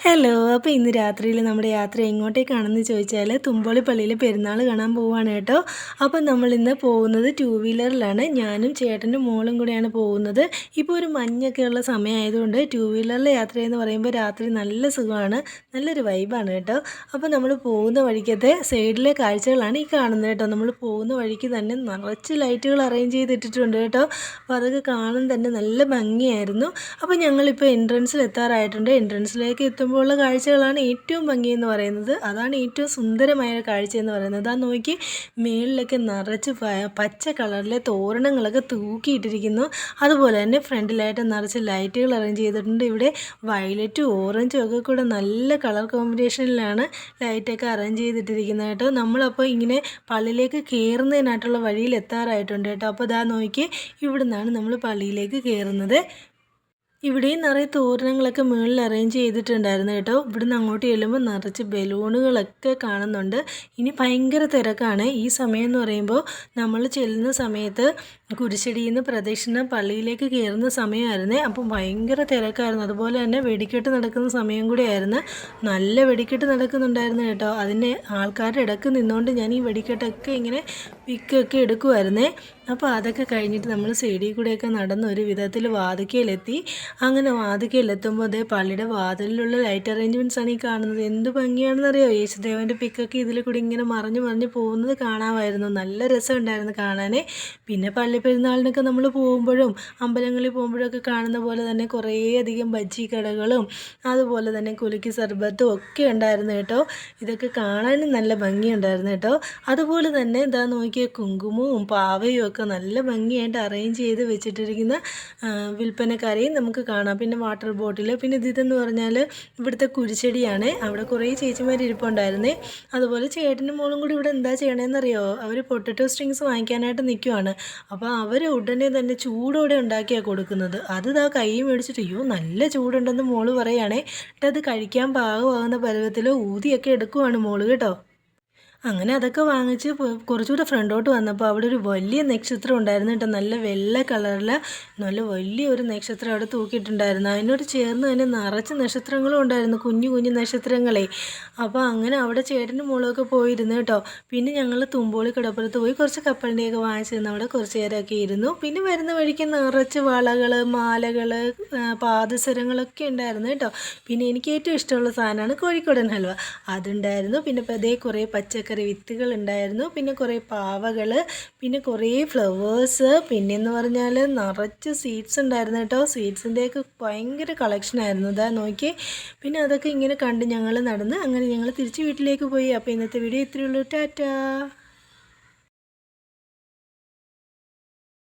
Hello. അപ്പോൾ ഇന്ന് രാത്രിയിൽ നമ്മുടെ യാത്ര എങ്ങോട്ടേക്കാണെന്ന് ചോദിച്ചാൽ തുമ്പോളി പള്ളിയിൽ പെരുന്നാൾ കാണാൻ പോവുകയാണ് കേട്ടോ. അപ്പോൾ നമ്മളിന്ന് പോകുന്നത് ടൂ വീലറിലാണ്. ഞാനും ചേട്ടൻ്റെ മോളും കൂടെയാണ് പോകുന്നത്. ഇപ്പോൾ ഒരു മഞ്ഞൊക്കെ ഉള്ള സമയമായതുകൊണ്ട് ടൂ വീലറിൽ യാത്രയെന്ന് പറയുമ്പോൾ രാത്രി നല്ല സുഖമാണ്, നല്ലൊരു വൈബാണ് കേട്ടോ. അപ്പോൾ നമ്മൾ പോകുന്ന വഴിക്കത്തെ സൈഡിലെ കാഴ്ചകളാണ് ഈ കാണുന്നത് കേട്ടോ. നമ്മൾ പോകുന്ന വഴിക്ക് തന്നെ നിറച്ച് ലൈറ്റുകൾ അറേഞ്ച് ചെയ്തിട്ടിട്ടുണ്ട് കേട്ടോ. അപ്പോൾ അതൊക്കെ കാണാൻ തന്നെ നല്ല ഭംഗിയായിരുന്നു. അപ്പോൾ ഞങ്ങളിപ്പോൾ എൻട്രൻസിൽ എത്താറായിട്ടുണ്ട്. എൻട്രൻസിലേക്ക് എത്തുമ്പോൾ ഉള്ള കാഴ്ചകളാണ് ഏറ്റവും ഭംഗിയെന്ന് പറയുന്നത്. അതാണ് ഏറ്റവും സുന്ദരമായ കാഴ്ച എന്ന് പറയുന്നത്. ആ നോക്കി മേളിലൊക്കെ നിറച്ച് പച്ച കളറിലെ തോരണങ്ങളൊക്കെ തൂക്കിയിട്ടിരിക്കുന്നു. അതുപോലെ തന്നെ ഫ്രണ്ടിലായിട്ട് നിറച്ച് ലൈറ്റുകൾ അറേഞ്ച് ചെയ്തിട്ടുണ്ട്. ഇവിടെ വയലറ്റും ഓറഞ്ചും ഒക്കെ കൂടെ നല്ല കളർ കോമ്പിനേഷനിലാണ് ലൈറ്റൊക്കെ അറേഞ്ച് ചെയ്തിട്ടിരിക്കുന്നത് കേട്ടോ. നമ്മളപ്പോൾ ഇങ്ങനെ പള്ളിയിലേക്ക് കയറുന്നതിനായിട്ടുള്ള വഴിയിൽ എത്താറായിട്ടുണ്ട് കേട്ടോ. അപ്പോൾ ഇതാ നോക്കി ഇവിടെ നിന്നാണ് നമ്മൾ പള്ളിയിലേക്ക് കയറുന്നത്. ഇവിടെയും നിറയെ തോരണങ്ങളൊക്കെ മുകളിൽ അറേഞ്ച് ചെയ്തിട്ടുണ്ടായിരുന്നു കേട്ടോ. ഇവിടുന്ന് അങ്ങോട്ട് ചെല്ലുമ്പോൾ നിറച്ച് ബലൂണുകളൊക്കെ കാണുന്നുണ്ട്. ഇനി ഭയങ്കര തിരക്കാണ്. ഈ സമയം എന്ന് പറയുമ്പോൾ നമ്മൾ ചെല്ലുന്ന സമയത്ത് കുരിശടിയിൽ നിന്ന് പ്രദക്ഷിണ പള്ളിയിലേക്ക് കയറുന്ന സമയമായിരുന്നേ. അപ്പം ഭയങ്കര തിരക്കായിരുന്നു. അതുപോലെ തന്നെ വെടിക്കെട്ട് നടക്കുന്ന സമയം കൂടിയായിരുന്നു. നല്ല വെടിക്കെട്ട് നടക്കുന്നുണ്ടായിരുന്നു കേട്ടോ. അതിൻ്റെ ആൾക്കാരുടെ ഇടയ്ക്ക് നിന്നുകൊണ്ട് ഞാൻ ഈ വെടിക്കെട്ടൊക്കെ ഇങ്ങനെ പിക്കൊക്കെ എടുക്കുമായിരുന്നേ. അപ്പോൾ അതൊക്കെ കഴിഞ്ഞിട്ട് നമ്മൾ സൈഡിൽ കൂടെയൊക്കെ നടന്ന് ഒരു വിധത്തിൽ വാതിക്കയിലെത്തി. അങ്ങനെ വാതിക്കയിലെത്തുമ്പോൾ അതേ പള്ളിയുടെ വാതിലിലുള്ള ലൈറ്റ് അറേഞ്ച്മെൻറ്റ്സ് ആണ് ഈ കാണുന്നത്. എന്ത് ഭംഗിയാണെന്നറിയോ. യേശുദേവൻ്റെ പിക്കൊക്കെ ഇതിൽ കൂടി ഇങ്ങനെ മറിഞ്ഞ് പോകുന്നത് കാണാമായിരുന്നു. നല്ല രസമുണ്ടായിരുന്നു കാണാൻ. പിന്നെ പള്ളി പെരുന്നാളിനൊക്കെ നമ്മൾ പോകുമ്പോഴും അമ്പലങ്ങളിൽ പോകുമ്പോഴൊക്കെ കാണുന്ന പോലെ തന്നെ കുറേയധികം ബജ്ജി കടകളും അതുപോലെ തന്നെ കുലുക്കി സർബത്തും ഒക്കെ ഉണ്ടായിരുന്നു കേട്ടോ. ഇതൊക്കെ കാണാനും നല്ല ഭംഗിയുണ്ടായിരുന്നു കേട്ടോ. അതുപോലെ തന്നെ ഇതാ നോക്കിയ കുങ്കുമവും പാവയും ഒക്കെ നല്ല ഭംഗിയായിട്ട് അറേഞ്ച് ചെയ്ത് വെച്ചിട്ടിരിക്കുന്ന വിൽപ്പനക്കാരെയും നമുക്ക് കാണാം. പിന്നെ വാട്ടർ ബോട്ടിൽ, പിന്നെ ഇതെന്ന് പറഞ്ഞാൽ ഇവിടുത്തെ കുരിശടിയാണ്. അവിടെ കുറേ ചേച്ചിമാർ ഇരിപ്പുണ്ടായിരുന്നേ. അതുപോലെ ചേട്ടനും മോളും കൂടി ഇവിടെ എന്താ ചെയ്യണമെന്നറിയോ, അവർ പൊട്ടറ്റോ സ്ട്രിങ്സ് വാങ്ങിക്കാനായിട്ട് നിൽക്കുവാണ്. അപ്പോൾ അവർ ഉടനെ തന്നെ ചൂടോടെ ഉണ്ടാക്കിയാണ് കൊടുക്കുന്നത്. അത് ഇതാ കൈ മേടിച്ചിട്ട് അയ്യോ നല്ല ചൂടുണ്ടെന്ന് മോള് പറയുകയാണേ. എന്നിട്ട് അത് കഴിക്കാൻ പാകമാകുന്ന പരുവത്തിൽ ഊതിയൊക്കെ എടുക്കുവാണ് മോള് കേട്ടോ. അങ്ങനെ അതൊക്കെ വാങ്ങിച്ച് കുറച്ചുകൂടെ ഫ്രണ്ടോട്ട് വന്നപ്പോൾ അവിടെ ഒരു വലിയ നക്ഷത്രം ഉണ്ടായിരുന്നു കേട്ടോ. നല്ല വെള്ള കളറിൽ നല്ല വലിയൊരു നക്ഷത്രം അവിടെ തൂക്കിയിട്ടുണ്ടായിരുന്നു. അതിനോട് ചേർന്ന് തന്നെ നിറച്ച് നക്ഷത്രങ്ങളും ഉണ്ടായിരുന്നു, കുഞ്ഞു കുഞ്ഞു നക്ഷത്രങ്ങളെ. അപ്പോൾ അങ്ങനെ അവിടെ ചേട്ടനും മോളൊക്കെ പോയിരുന്നു കേട്ടോ. പിന്നെ ഞങ്ങൾ തുമ്പോളി കടപ്പുറത്ത് പോയി കുറച്ച് കപ്പലിൻ്റെയൊക്കെ വാങ്ങിച്ചിരുന്നു. അവിടെ കുറച്ച് നേരമൊക്കെ ഇരുന്നു. പിന്നെ വരുന്ന വഴിക്ക് നിറച്ച് വളകൾ, മാലകൾ, പാദസരങ്ങളൊക്കെ ഉണ്ടായിരുന്നു കേട്ടോ. പിന്നെ എനിക്ക് ഏറ്റവും ഇഷ്ടമുള്ള സാധനമാണ് കോഴിക്കോടൻ ഹൽവ, അതുണ്ടായിരുന്നു. പിന്നെ അതേ കുറേ പച്ചക്കറി വിത്തുകൾ ഉണ്ടായിരുന്നു. പിന്നെ കുറേ പാവകൾ, പിന്നെ കുറേ ഫ്ലവേഴ്സ്, പിന്നെയെന്ന് പറഞ്ഞാൽ നിറച്ച് സ്വീറ്റ്സ് ഉണ്ടായിരുന്നു കേട്ടോ. സ്വീറ്റ്സിൻ്റെയൊക്കെ ഭയങ്കര കളക്ഷനായിരുന്നു. ഇതാ നോക്കി. പിന്നെ അതൊക്കെ ഇങ്ങനെ കണ്ട് ഞങ്ങൾ നടന്ന് അങ്ങനെ ഞങ്ങൾ തിരിച്ച് വീട്ടിലേക്ക് പോയി. അപ്പോൾ ഇന്നത്തെ വീഡിയോ ഇത്രയേ ഉള്ളൂ. ടാറ്റാ.